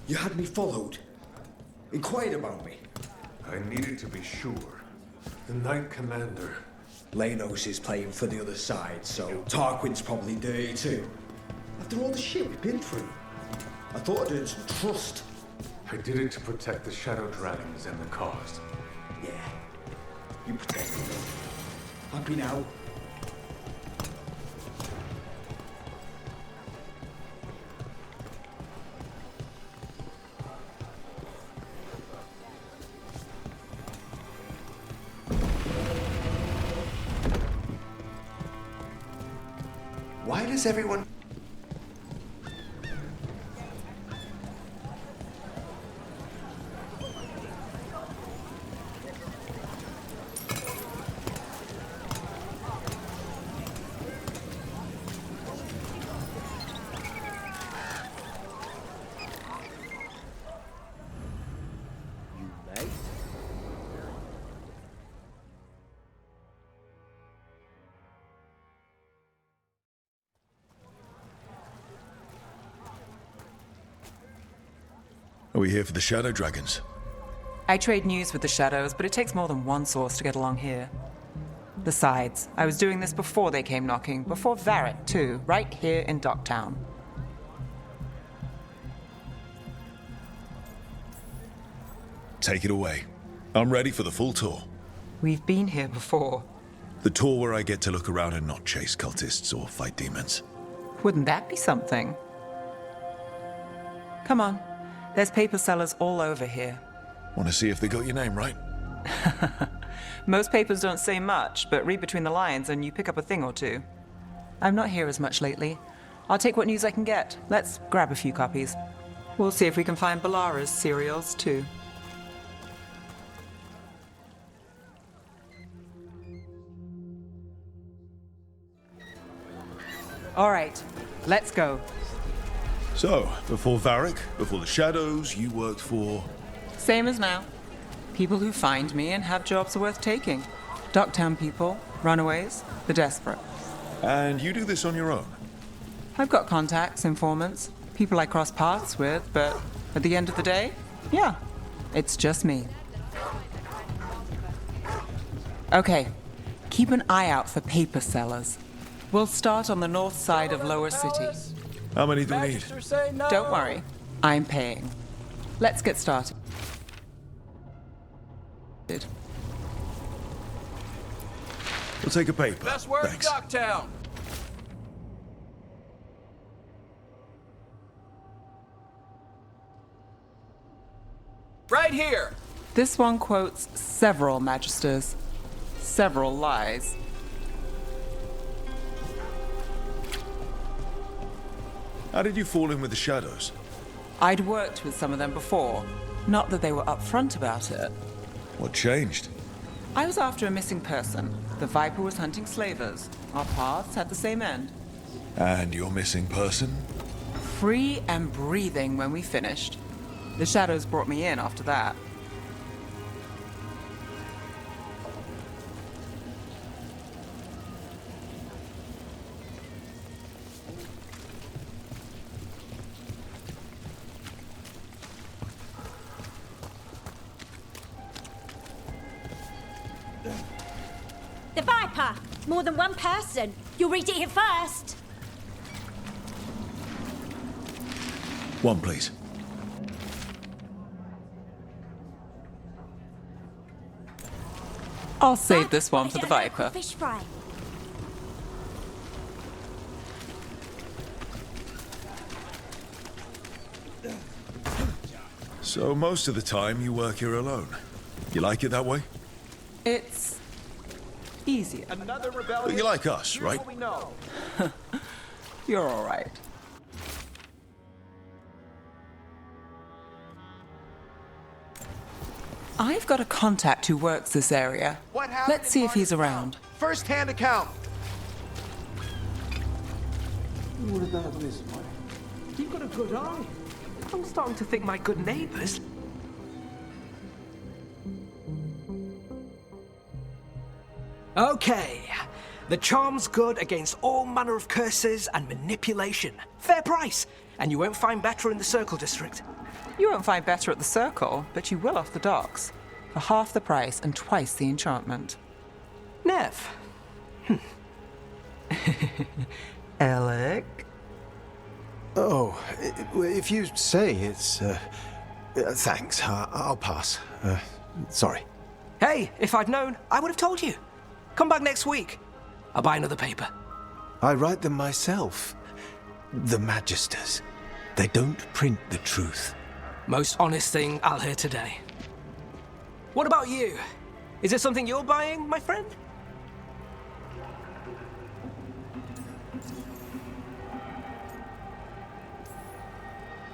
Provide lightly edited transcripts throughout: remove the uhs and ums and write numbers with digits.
You had me followed. Inquired about me. I needed to be sure. The Knight Commander. Lanos is playing for the other side, so Tarquin's probably dirty too. After all the shit we've been through, I thought I'd earned some trust. I did it to protect the Shadow Dragons and the cause. Yeah, you protected me. Happy now? Why does everyone... Are we here for the Shadow Dragons? I trade news with the Shadows, but it takes more than one source to get along here. Besides, I was doing this before they came knocking, before Varric too, right here in Docktown. Take it away. I'm ready for the full tour. We've been here before. The tour where I get to look around and not chase cultists or fight demons. Wouldn't that be something? Come on. There's paper sellers all over here. Want to see if they got your name right? Most papers don't say much, but read between the lines and you pick up a thing or two. I'm not here as much lately. I'll take what news I can get. Let's grab a few copies. We'll see if we can find Balara's cereals, too. All right, let's go. So, before Varric, before the Shadows, you worked for... Same as now. People who find me and have jobs worth taking. Docktown people, runaways, the desperate. And you do this on your own? I've got contacts, informants, people I cross paths with, but at the end of the day, yeah, it's just me. Okay, keep an eye out for paper sellers. We'll start on the north side of Lower City. How many do we need? Don't worry, I'm paying. Let's get started. We'll take a paper. Best word in Thanks. Docktown. Right here. This one quotes several magisters, several lies. How did you fall in with the Shadows? I'd worked with some of them before, not that they were upfront about it. What changed? I was after a missing person. The Viper was hunting slavers. Our paths had the same end. And your missing person? Free and breathing when we finished. The Shadows brought me in after that. The Viper! More than one person. You'll read it here first. One, please. I'll save this one for the Viper. Fish fry. So most of the time you work here alone. You like it that way? It's easier. Another But rebellion. you like us, Here's right? what we know. You're all right. I've got a contact who works this area. What happened Let's see in if he's Martintown? around. First-hand account. You would have done it this way. You've got a good eye. I'm starting to think my good neighbors. Okay, The charm's good against all manner of curses and manipulation. Fair price, and you won't find better in the Circle District. You won't find better at the Circle, but you will off the docks. For half the price and twice the enchantment. Nev. Alec? Oh, if you say it's... thanks, I'll pass. Sorry. Hey, if I'd known, I would have told you. Come back next week. I'll buy another paper. I write them myself. The Magisters. They don't print the truth. Most honest thing I'll hear today. What about you? Is it something you're buying, my friend?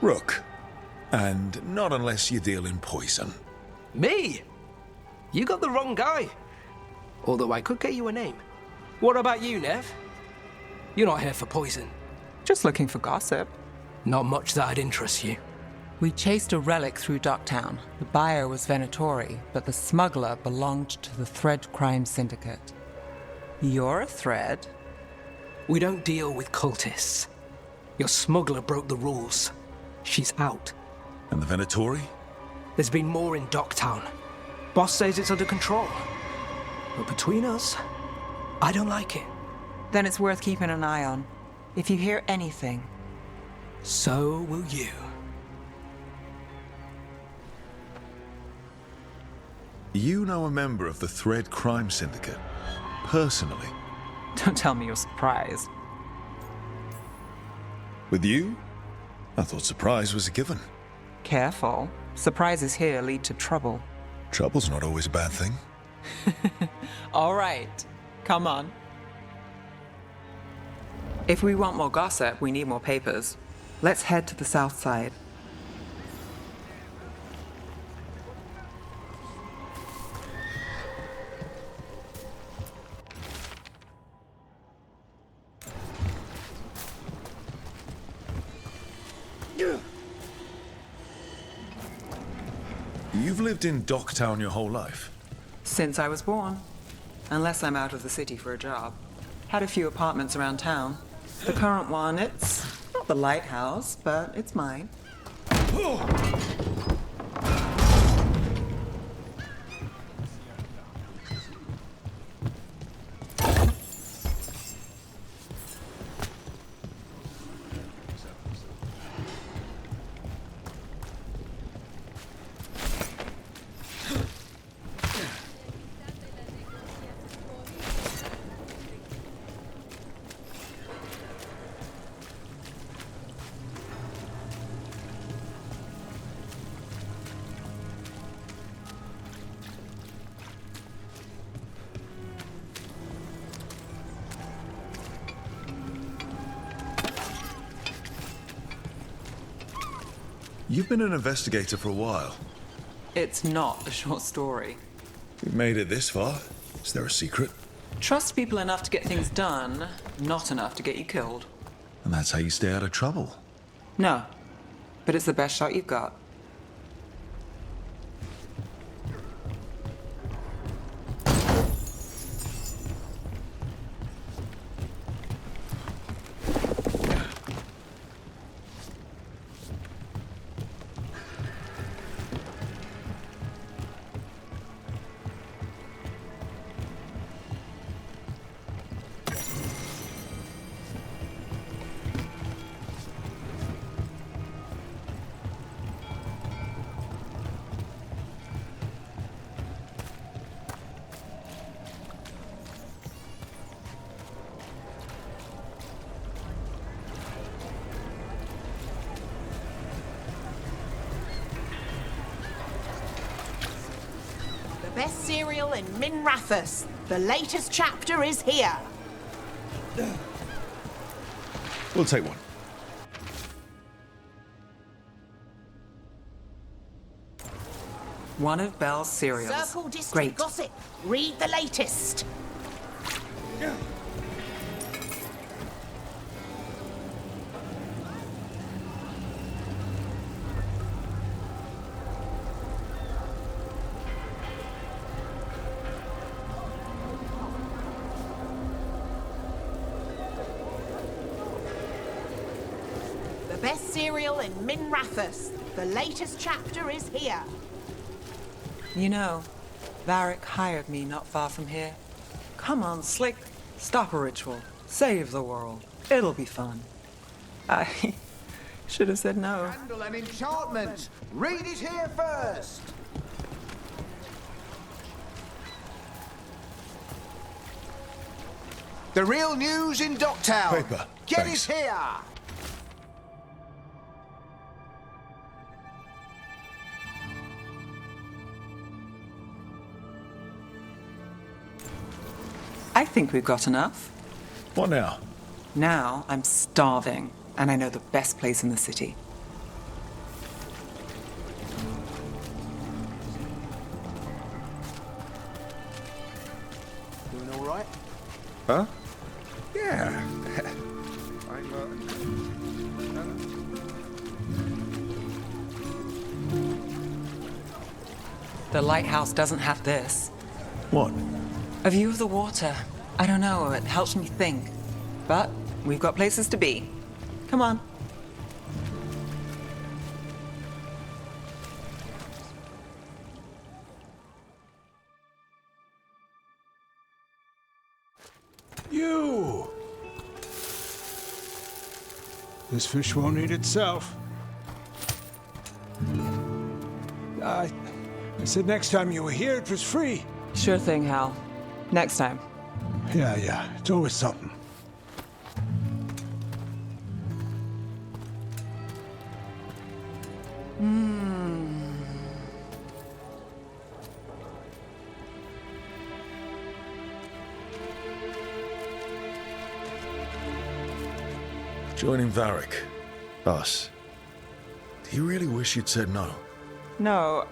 Rook. And not unless you deal in poison. Me? You got the wrong guy. Although I could get you a name. What about you, Nev? You're not here for poison. Just looking for gossip. Not much that'd interest you. We chased a relic through Docktown. The buyer was Venatori, but the smuggler belonged to the Thread Crime Syndicate. You're a Thread? We don't deal with cultists. Your smuggler broke the rules. She's out. And the Venatori? There's been more in Docktown. Boss says it's under control. But between us, I don't like it. Then it's worth keeping an eye on. If you hear anything. So will you. You know a member of the Thread Crime Syndicate? Personally? Don't tell me you're surprised. With you? I thought surprise was a given. Careful. Surprises here lead to trouble. Trouble's not always a bad thing. All right. Come on. If we want more gossip, we need more papers. Let's head to the south side. You've lived in Docktown your whole life? Since I was born. Unless I'm out of the city for a job. Had a few apartments around town. The current one, it's not the lighthouse, but it's mine. You've been an investigator for a while. It's not a short story. We've made it this far. Is there a secret? Trust people enough to get things done, not enough to get you killed. And that's how you stay out of trouble. No, but it's the best shot you've got. Best cereal in Min Rathus. The latest chapter is here. We'll take one. One of Belle's cereals. Circle District Great. Gossip. Read the latest. best cereal in Minrathous. The latest chapter is here. You know, Varric hired me not far from here. Come on, Slick. Stop a ritual. Save the world. It'll be fun. I should have said no. Handle an enchantment. Read it here first. The real news in Docktown. Paper, Get thanks. it here. I think we've got enough. What now? Now I'm starving, and I know the best place in the city. Doing all right? Huh? Yeah. The lighthouse doesn't have this. What? A view of the water. I don't know, it helps me think. But we've got places to be. Come on. You! This fish won't eat itself. I said next time you were here, it was free. Sure thing, Hal. Next time. Yeah, it's always something. Joining Varric. Us. Do you really wish you'd said no? No.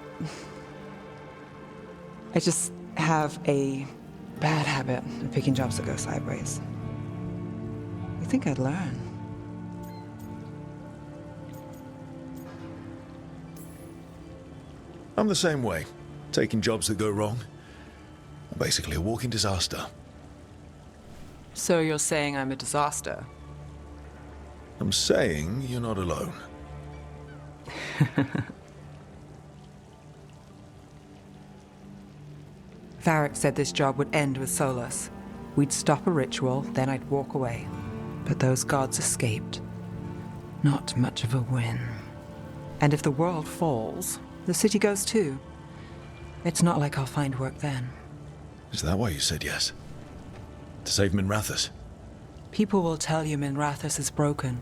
I just have a bad habit of picking jobs that go sideways. You think I'd learn? I'm the same way. Taking jobs that go wrong. I'm basically a walking disaster. So you're saying I'm a disaster? I'm saying you're not alone. Varric said this job would end with Solus. We'd stop a ritual, then I'd walk away. But those gods escaped. Not much of a win. And if the world falls, the city goes too. It's not like I'll find work then. Is that why you said yes? To save Minrathous? People will tell you Minrathous is broken.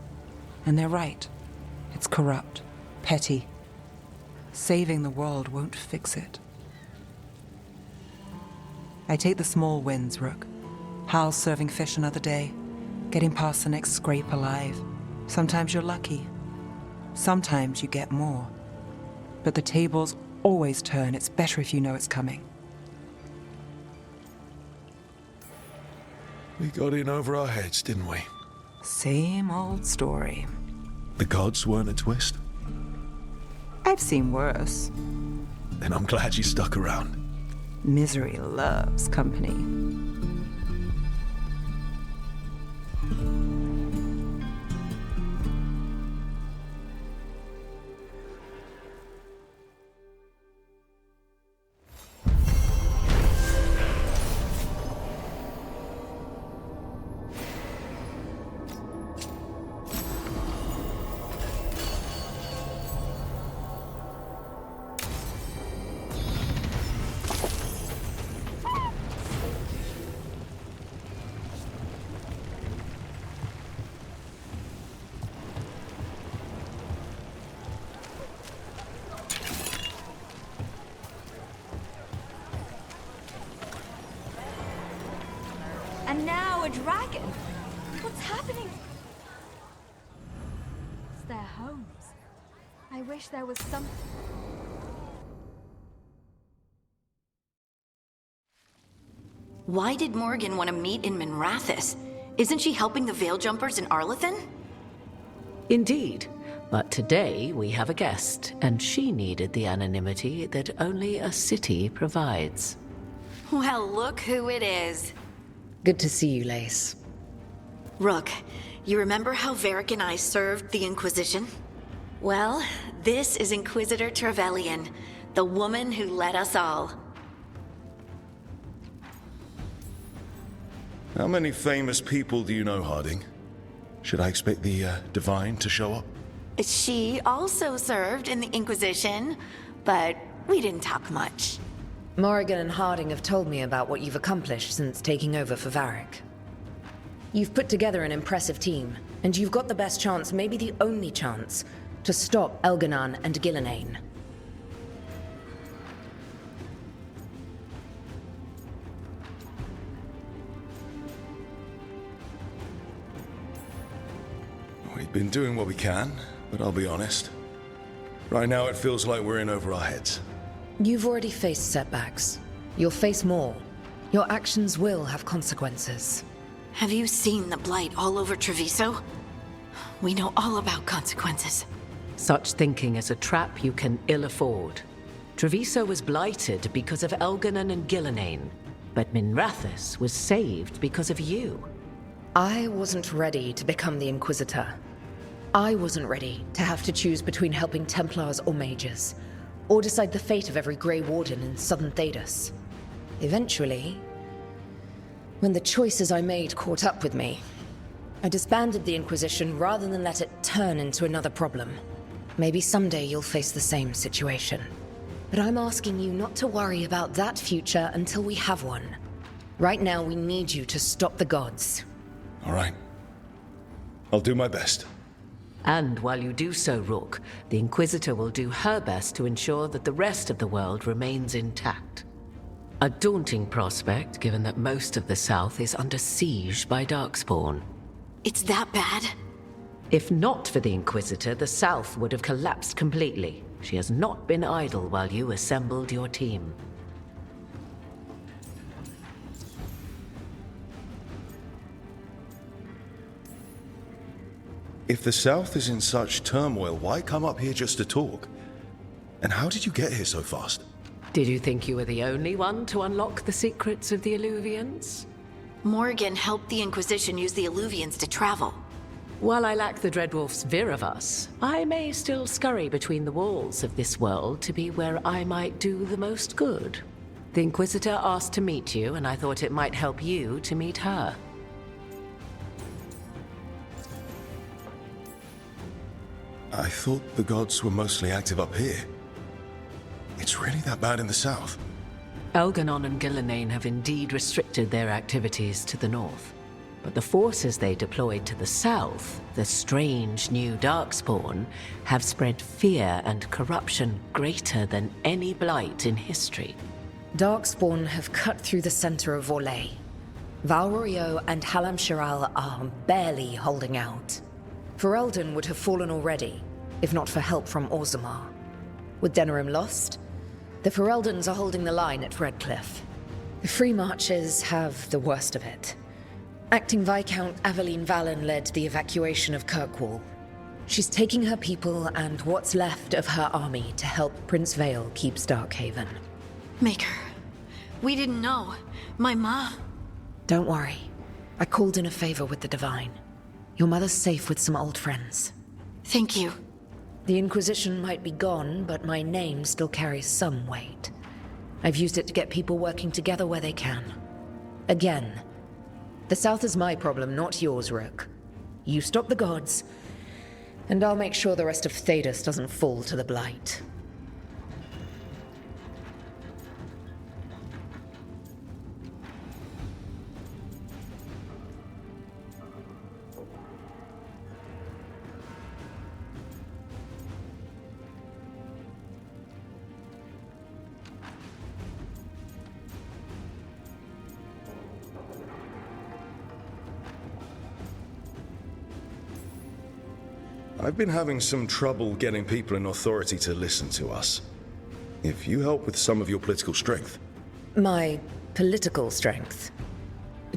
And they're right. It's corrupt, petty. Saving the world won't fix it. I take the small wins, Rook. Hal's serving fish another day, getting past the next scrape alive. Sometimes you're lucky. Sometimes you get more. But the tables always turn. It's better if you know it's coming. We got in over our heads, didn't we? Same old story. The gods weren't a twist? I've seen worse. Then I'm glad you stuck around. Misery loves company. And now a dragon? What's happening? It's their homes. I wish there was some... Why did Morgan want to meet in Minrathous? Isn't she helping the Veil Jumpers in Arlathan? Indeed. But today we have a guest, and she needed the anonymity that only a city provides. Well, look who it is. Good to see you, Lace. Rook, you remember how Varric and I served the Inquisition? Well, this is Inquisitor Trevelyan, the woman who led us all. How many famous people do you know, Harding? Should I expect the Divine to show up? She also served in the Inquisition, but we didn't talk much. Morrigan and Harding have told me about what you've accomplished since taking over for Varric. You've put together an impressive team, and you've got the best chance, maybe the only chance, to stop Elganon and Gillenane. We've been doing what we can, but I'll be honest. Right now it feels like we're in over our heads. You've already faced setbacks. You'll face more. Your actions will have consequences. Have you seen the blight all over Treviso? We know all about consequences. Such thinking is a trap you can ill afford. Treviso was blighted because of Elganon and Gillenane, but Minrathous was saved because of you. I wasn't ready to become the Inquisitor. I wasn't ready to have to choose between helping Templars or mages, or decide the fate of every Grey Warden in southern Thedas. Eventually, when the choices I made caught up with me, I disbanded the Inquisition rather than let it turn into another problem. Maybe someday you'll face the same situation. But I'm asking you not to worry about that future until we have one. Right now, we need you to stop the gods. All right. I'll do my best. And while you do so, Rook, the Inquisitor will do her best to ensure that the rest of the world remains intact. A daunting prospect, given that most of the South is under siege by Darkspawn. It's that bad? If not for the Inquisitor, the South would have collapsed completely. She has not been idle while you assembled your team. If the South is in such turmoil, why come up here just to talk? And how did you get here so fast? Did you think you were the only one to unlock the secrets of the Illuvians? Morrigan helped the Inquisition use the Illuvians to travel. While I lack the Dreadwolf's Viravus, I may still scurry between the walls of this world to be where I might do the most good. The Inquisitor asked to meet you, and I thought it might help you to meet her. I thought the gods were mostly active up here. It's really that bad in the south? Elganon and Gillenane have indeed restricted their activities to the north. But the forces they deployed to the south, the strange new Darkspawn, have spread fear and corruption greater than any blight in history. Darkspawn have cut through the center of Vorlay. Valrorio and Halam Shiral are barely holding out. Ferelden would have fallen already, if not for help from Orzammar. With Denerim lost, the Fereldans are holding the line at Redcliffe. The Free Marches have the worst of it. Acting Viscount Aveline Valen led the evacuation of Kirkwall. She's taking her people and what's left of her army to help Prince Vale keep Starkhaven. Maker, we didn't know. My ma... Don't worry. I called in a favor with the Divine. Your mother's safe with some old friends. Thank you. The Inquisition might be gone, but my name still carries some weight. I've used it to get people working together where they can. Again, the South is my problem, not yours, Rook. You stop the gods, and I'll make sure the rest of Thedas doesn't fall to the Blight. I've been having some trouble getting people in authority to listen to us. If you help with some of your political strength. My political strength?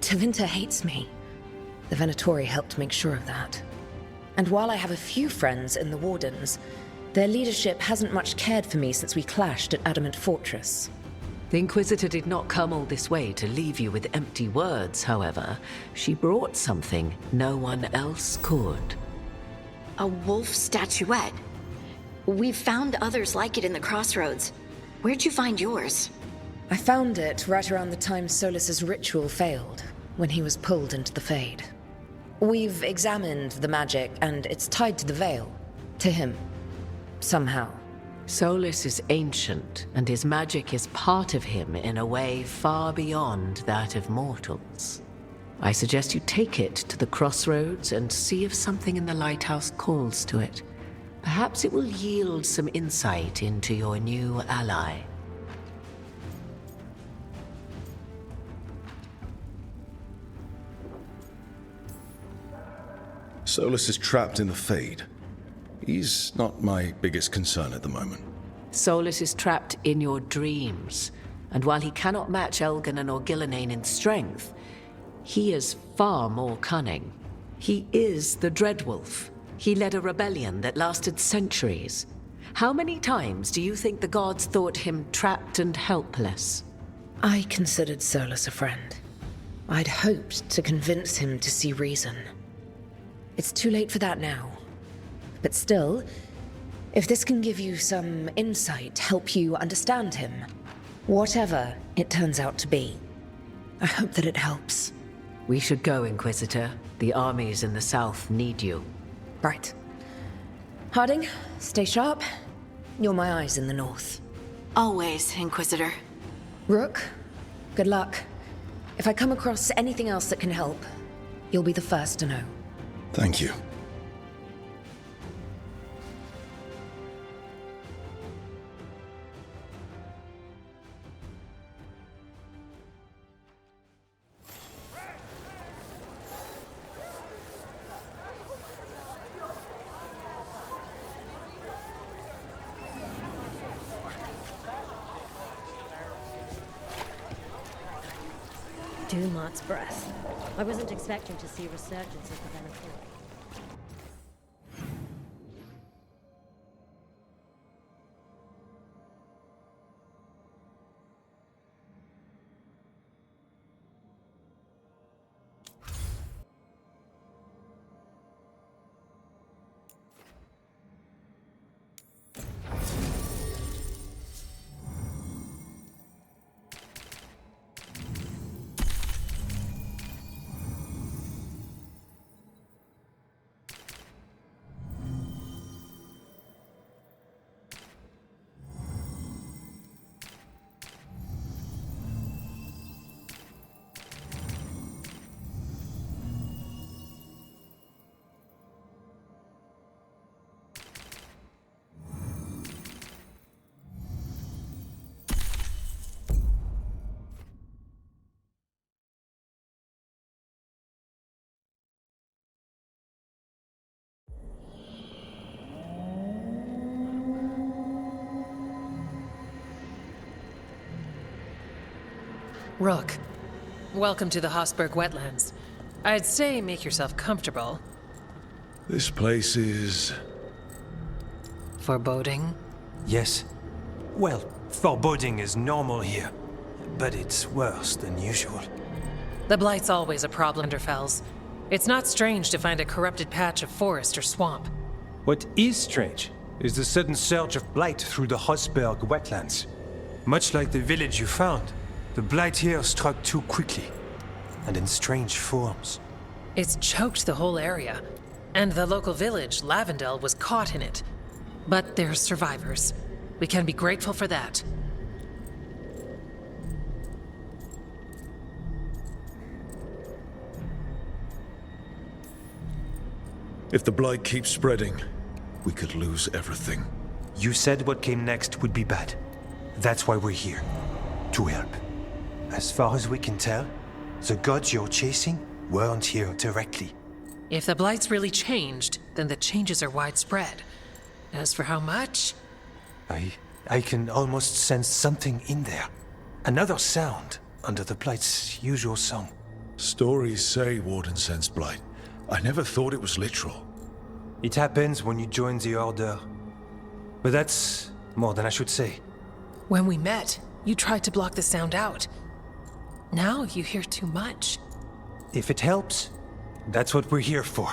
Tevinter hates me. The Venatori helped make sure of that. And while I have a few friends in the Wardens, their leadership hasn't much cared for me since we clashed at Adamant Fortress. The Inquisitor did not come all this way to leave you with empty words, however. She brought something no one else could. A wolf statuette? We've found others like it in the crossroads. Where'd you find yours? I found it right around the time Solus's ritual failed, when he was pulled into the Fade. We've examined the magic, and it's tied to the Veil. To him. Somehow. Solus is ancient, and his magic is part of him in a way far beyond that of mortals. I suggest you take it to the crossroads and see if something in the lighthouse calls to it. Perhaps it will yield some insight into your new ally. Solus is trapped in the Fade. He's not my biggest concern at the moment. Solus is trapped in your dreams, and while he cannot match Elganon or Gillenane in strength, he is far more cunning. He is the Dreadwolf. He led a rebellion that lasted centuries. How many times do you think the gods thought him trapped and helpless? I considered Solus a friend. I'd hoped to convince him to see reason. It's too late for that now. But still, if this can give you some insight, help you understand him, whatever it turns out to be, I hope that it helps. We should go, Inquisitor. The armies in the south need you. Right. Harding, stay sharp. You're my eyes in the north. Always, Inquisitor. Rook, good luck. If I come across anything else that can help, you'll be the first to know. Thank you. Dumart's breath. I wasn't expecting to see a resurgence of the Venom. Rook, welcome to the Hosberg wetlands. I'd say make yourself comfortable. This place is... foreboding? Yes. Well, foreboding is normal here, but it's worse than usual. The Blight's always a problem, Fells. It's not strange to find a corrupted patch of forest or swamp. What is strange is the sudden surge of blight through the Hosberg wetlands. Much like the village you found, the blight here struck too quickly, and in strange forms. It's choked the whole area, and the local village, Lavendel, was caught in it. But they're survivors. We can be grateful for that. If the blight keeps spreading, we could lose everything. You said what came next would be bad. That's why we're here. To help. As far as we can tell, the gods you're chasing weren't here directly. If the Blight's really changed, then the changes are widespread. As for how much... I can almost sense something in there. Another sound under the Blight's usual song. Stories say Warden sensed blight. I never thought it was literal. It happens when you join the Order. But that's more than I should say. When we met, You tried to block the sound out. Now you hear too much. If it helps, that's what we're here for.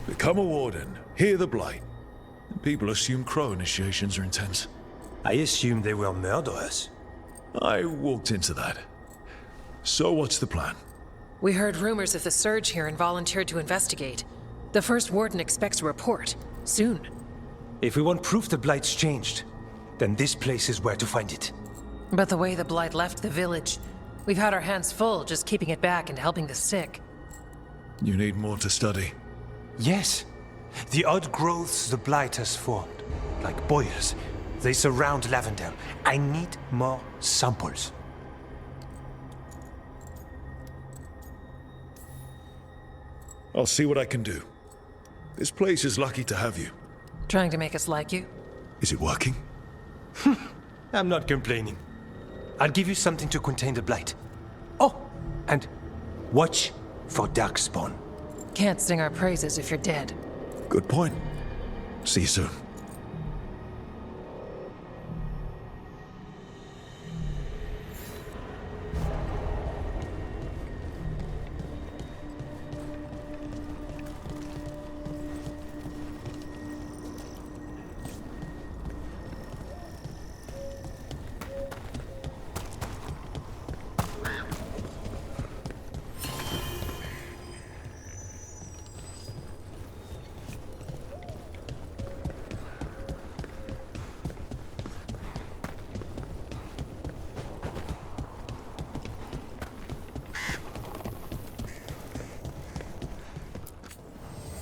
Become a warden, hear the blight. People assume crow initiations are intense. I assume they will murder us. I walked into that. So what's the plan? We heard rumors of the surge here and volunteered to investigate. The first warden expects a report. Soon. If we want proof the Blight's changed, then this place is where to find it. But the way the Blight left the village, we've had our hands full just keeping it back and helping the sick. You need more to study. Yes. The odd growths the Blight has formed, like boils, they surround Lavendale. I need more samples. I'll see what I can do. This place is lucky to have you. Trying to make us like you? Is it working? I'm not complaining. I'll give you something to contain the Blight. Oh, and watch for Darkspawn. Can't sing our praises if you're dead. Good point. See you soon.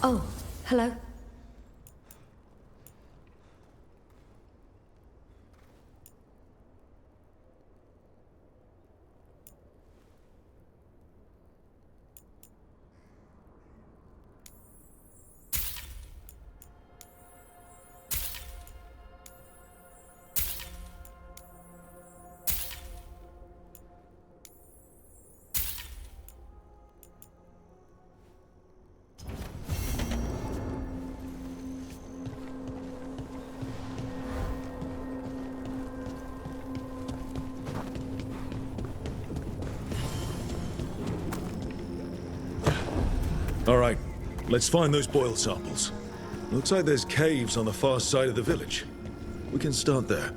Oh, hello. All right, let's find those boil samples. Looks like there's caves on the far side of the village. We can start there.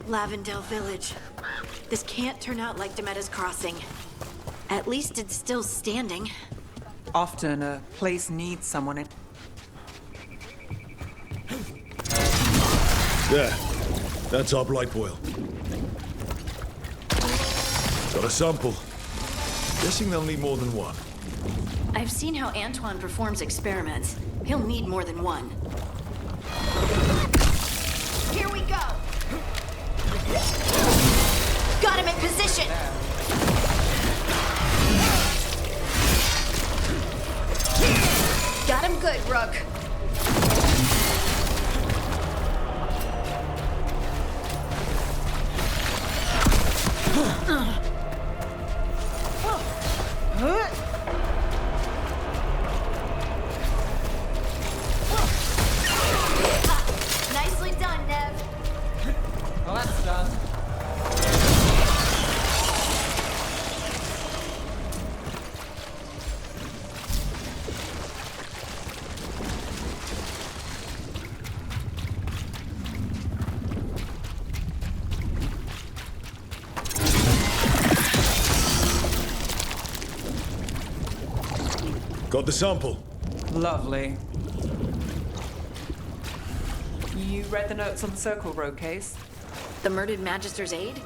Lavendale Village. This can't turn out like Demetta's Crossing. At least it's still standing. Often a place needs someone in. There. That's our blight boil. Got a sample. Guessing they'll need more than one. I've seen how Antoine performs experiments. He'll need more than one. Here we go! Got him in position! Got him good, Rook. Nicely done, Nev. Well, that's done. Got the sample. Lovely. You read the notes on the Circle Road case? The murdered Magister's aide?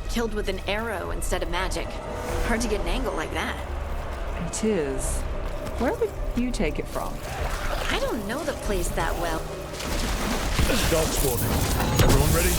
Killed with an arrow instead of magic. Hard to get an angle like that. It is. Where would you take it from? I don't know the place that well. Dog spawning. Everyone ready?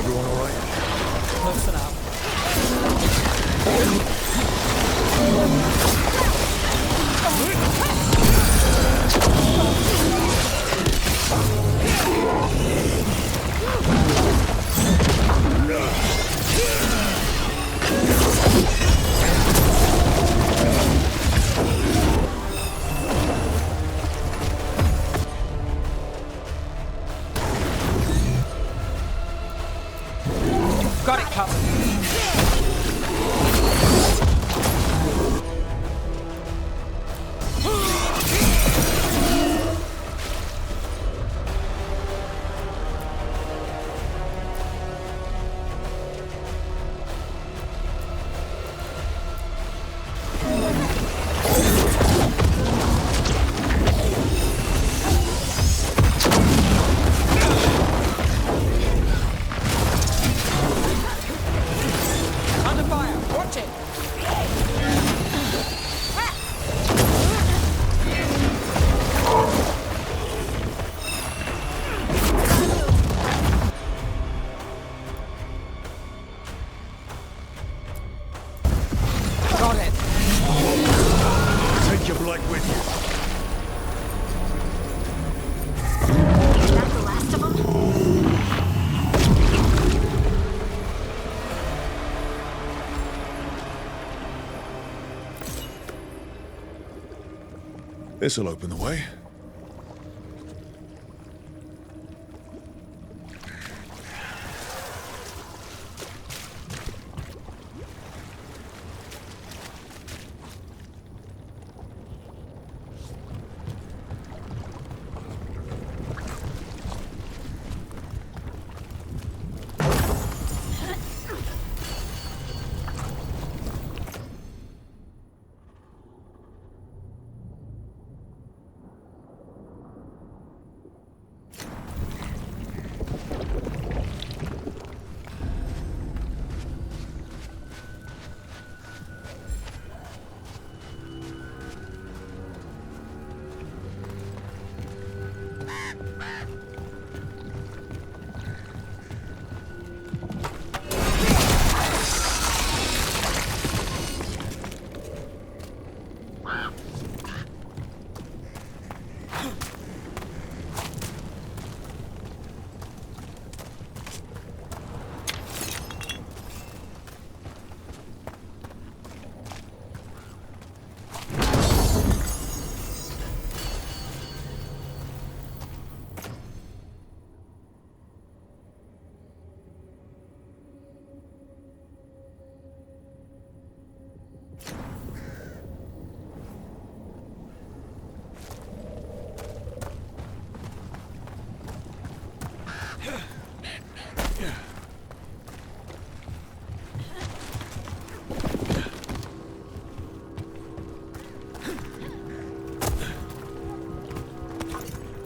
Everyone all right? Close enough. Got it covered. Under fire! Watch it! Got it! Take your blight with you. Is that the last of them? This'll open the way.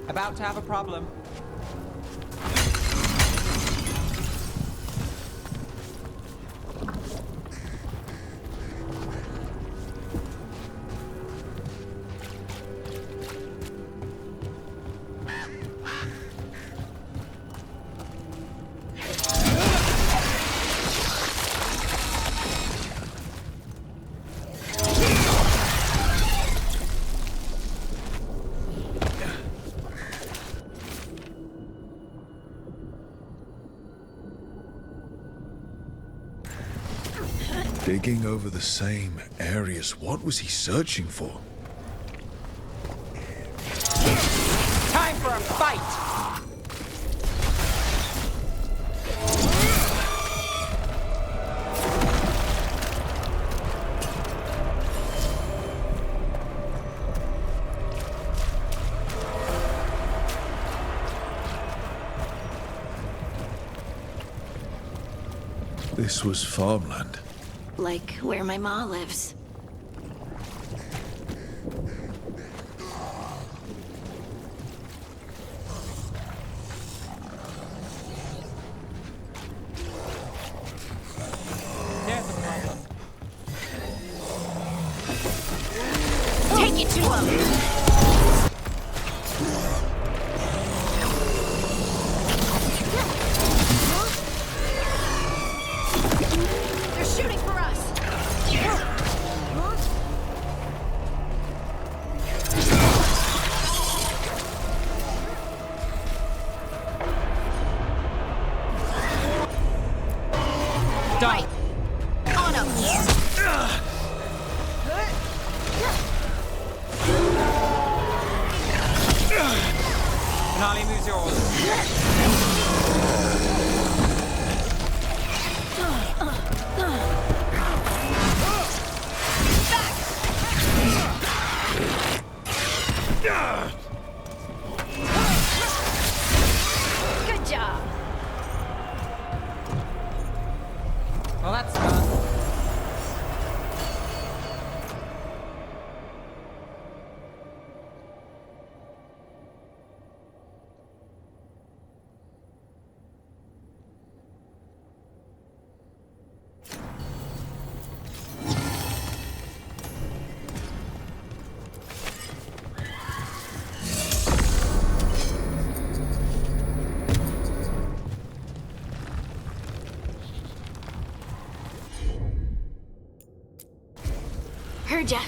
About to have a problem. Digging over the same areas. What was he searching for? Time for a fight! This was farmland. Like where my ma lives. There's a problem. Take it to him! Done. On him. Finale moves yours. Good job. Well, that's done. Heard ya.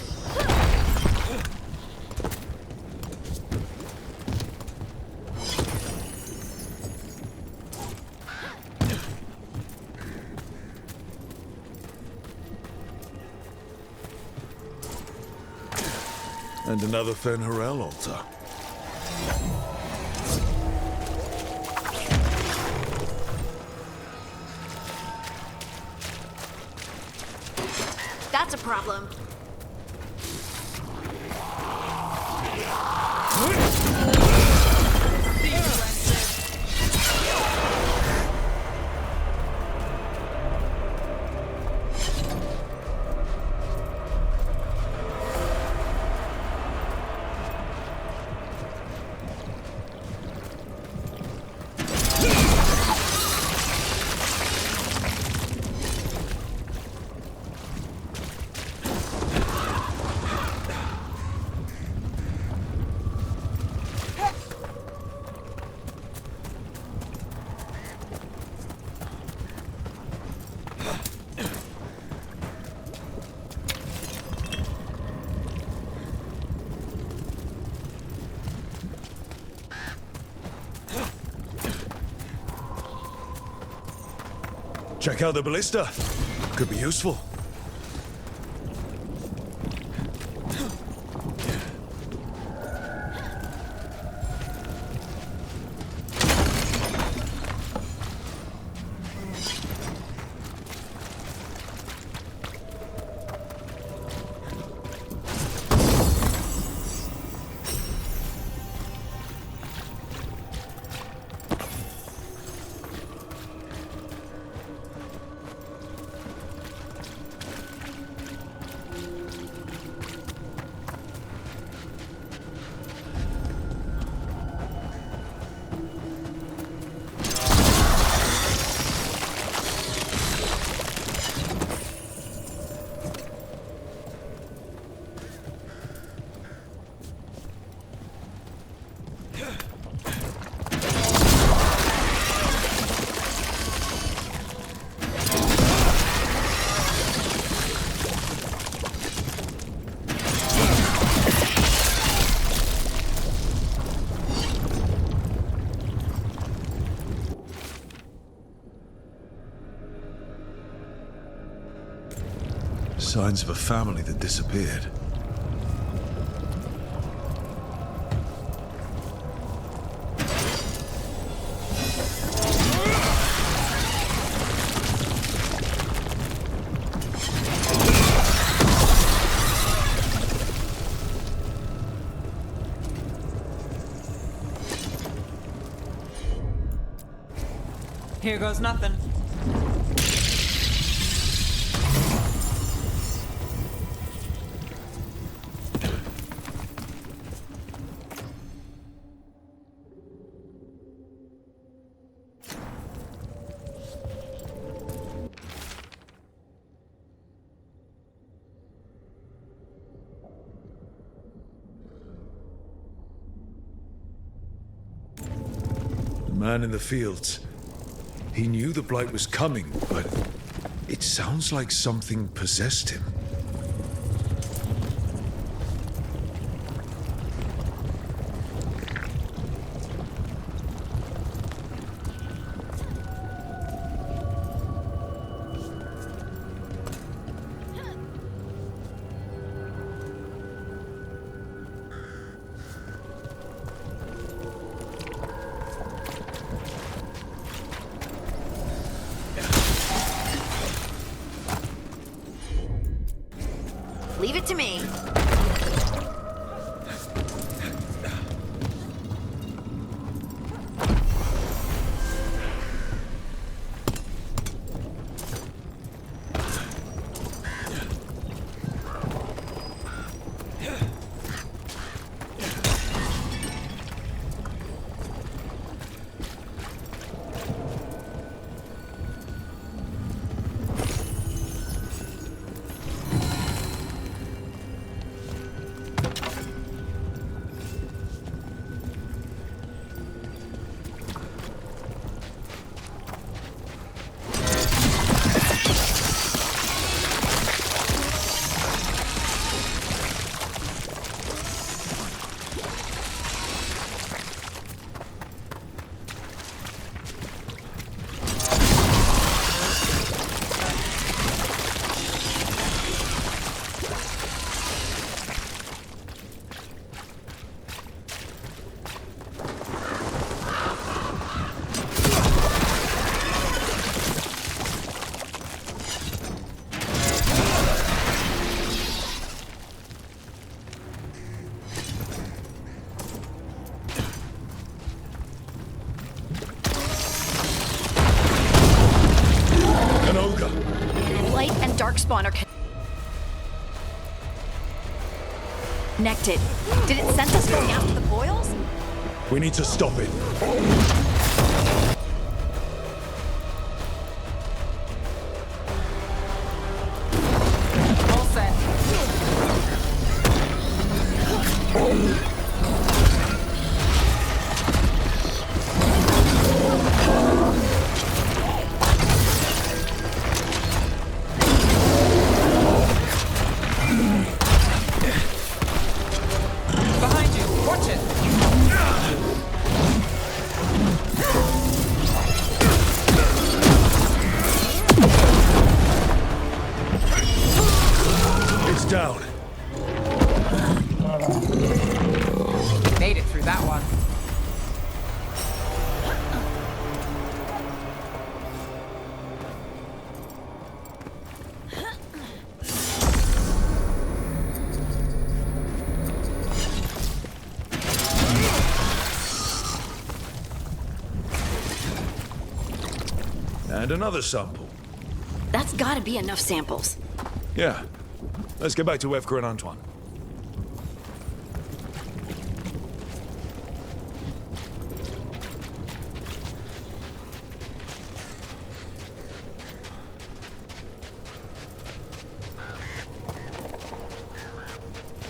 And another Fen'Harel altar. That's a problem. Check out the ballista. Could be useful. Signs of a family that disappeared. Here goes nothing. The man in the fields. He knew the Blight was coming, but it sounds like something possessed him. it to me. Light and darkspawn are connected. Did it sense us going after the boils? We need to stop it. All set. Behind you. Watch it. It's down. Made it through that one. And another sample. That's gotta be enough samples. Yeah. Let's get back to Evka and Antoine.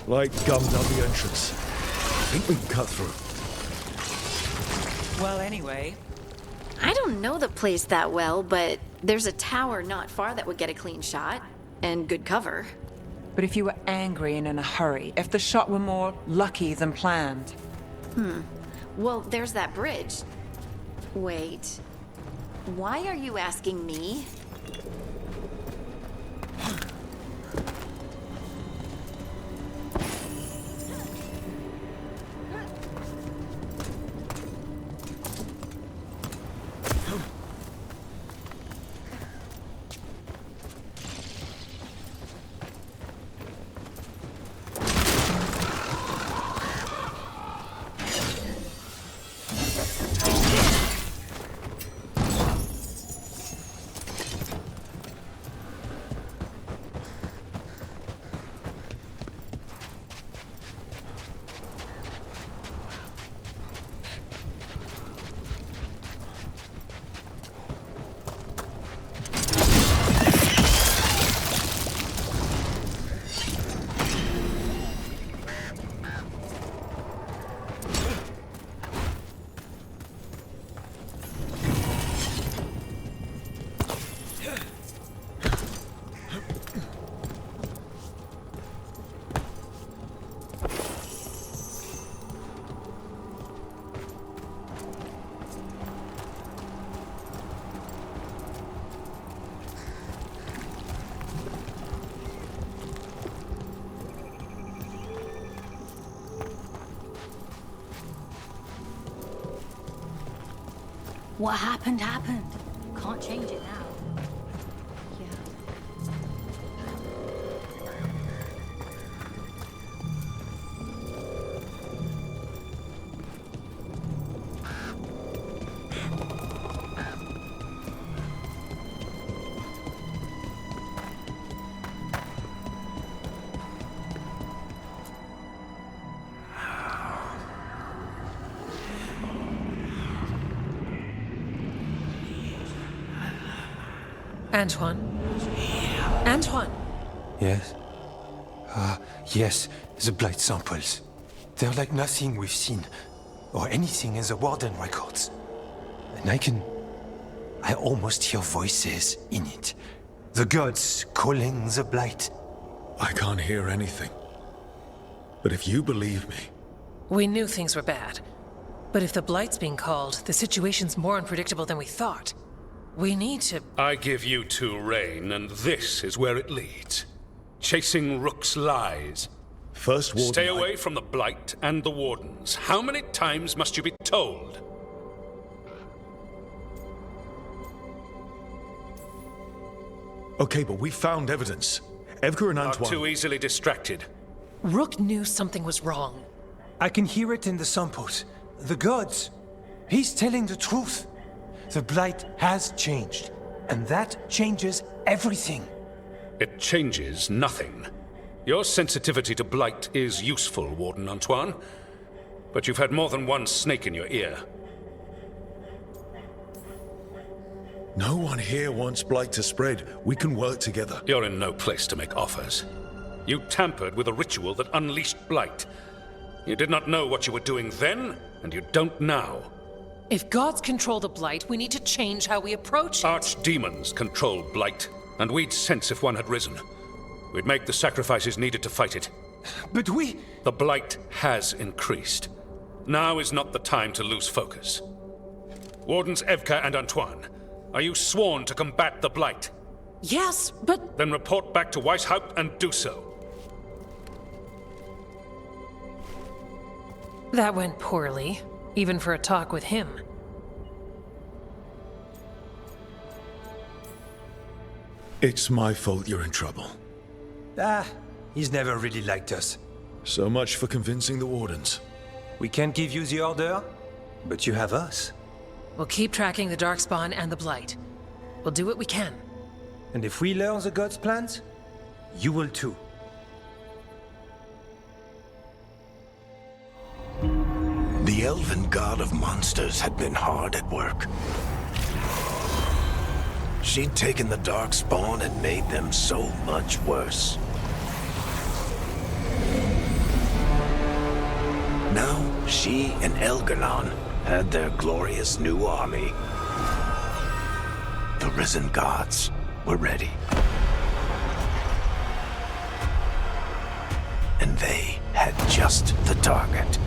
Light gummed up the entrance. I think we can cut through. Well, anyway. I don't know the place that well, but there's a tower not far that would get a clean shot. And good cover. But if you were angry and in a hurry, if the shot were more lucky than planned. Well, there's that bridge. Wait. Why are you asking me? What happened, happened. Can't change it now. Antoine? Antoine! Yes? Yes, the blight samples. They're like nothing we've seen, or anything in the Warden records. And I almost hear voices in it. The gods calling the blight. I can't hear anything. But if you believe me... We knew things were bad. But if the blight's being called, the situation's more unpredictable than we thought. We need to... I give you two reign, and this is where it leads. Chasing Rook's lies. First Warden... Stay away from the Blight and the Wardens. How many times must you be told? Okay, but we found evidence. Evgar and Antoine... Are too easily distracted. Rook knew something was wrong. I can hear it in the samples. The gods. He's telling the truth. The blight has changed, and that changes everything. It changes nothing. Your sensitivity to blight is useful, Warden Antoine. But you've had more than one snake in your ear. No one here wants blight to spread. We can work together. You're in no place to make offers. You tampered with a ritual that unleashed blight. You did not know what you were doing then, and you don't now. If gods control the blight, we need to change how we approach it. Archdemons control blight, and we'd sense if one had risen. We'd make the sacrifices needed to fight it. But The blight has increased. Now is not the time to lose focus. Wardens Evka and Antoine, are you sworn to combat the blight? Yes, but... Then report back to Weishaupt and do so. That went poorly, even for a talk with him. It's my fault you're in trouble. He's never really liked us. So much for convincing the Wardens. We can't give you the order, but you have us. We'll keep tracking the Darkspawn and the Blight. We'll do what we can. And if we learn the gods' plans, you will too. The elven god of monsters had been hard at work. She'd taken the Darkspawn and made them so much worse. Now, she and Elgar'nan had their glorious new army. The risen gods were ready. And they had just the target.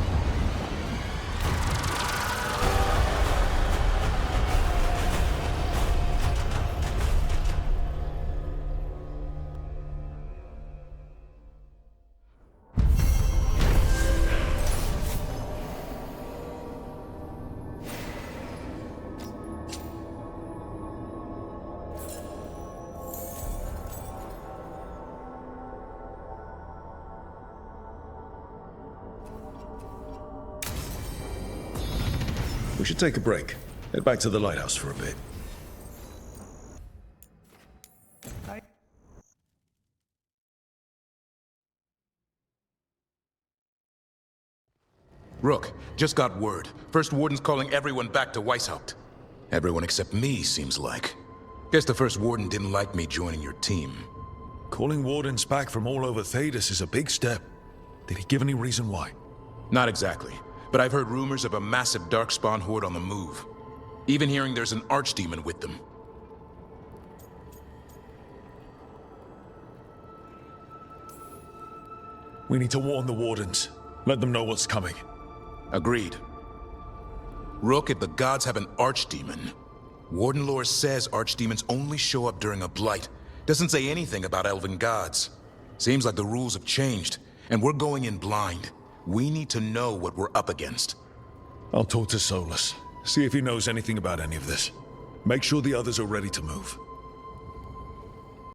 We should take a break. Head back to the lighthouse for a bit. Rook, just got word. First Warden's calling everyone back to Weishaupt. Everyone except me, seems like. Guess the First Warden didn't like me joining your team. Calling Wardens back from all over Thedas is a big step. Did he give any reason why? Not exactly, but I've heard rumors of a massive Darkspawn horde on the move. Even hearing there's an Archdemon with them. We need to warn the Wardens. Let them know what's coming. Agreed. Rook, if the gods have an Archdemon, Warden lore says Archdemons only show up during a blight. Doesn't say anything about elven gods. Seems like the rules have changed, and we're going in blind. We need to know what we're up against. I'll talk to Solus. See if he knows anything about any of this. Make sure the others are ready to move.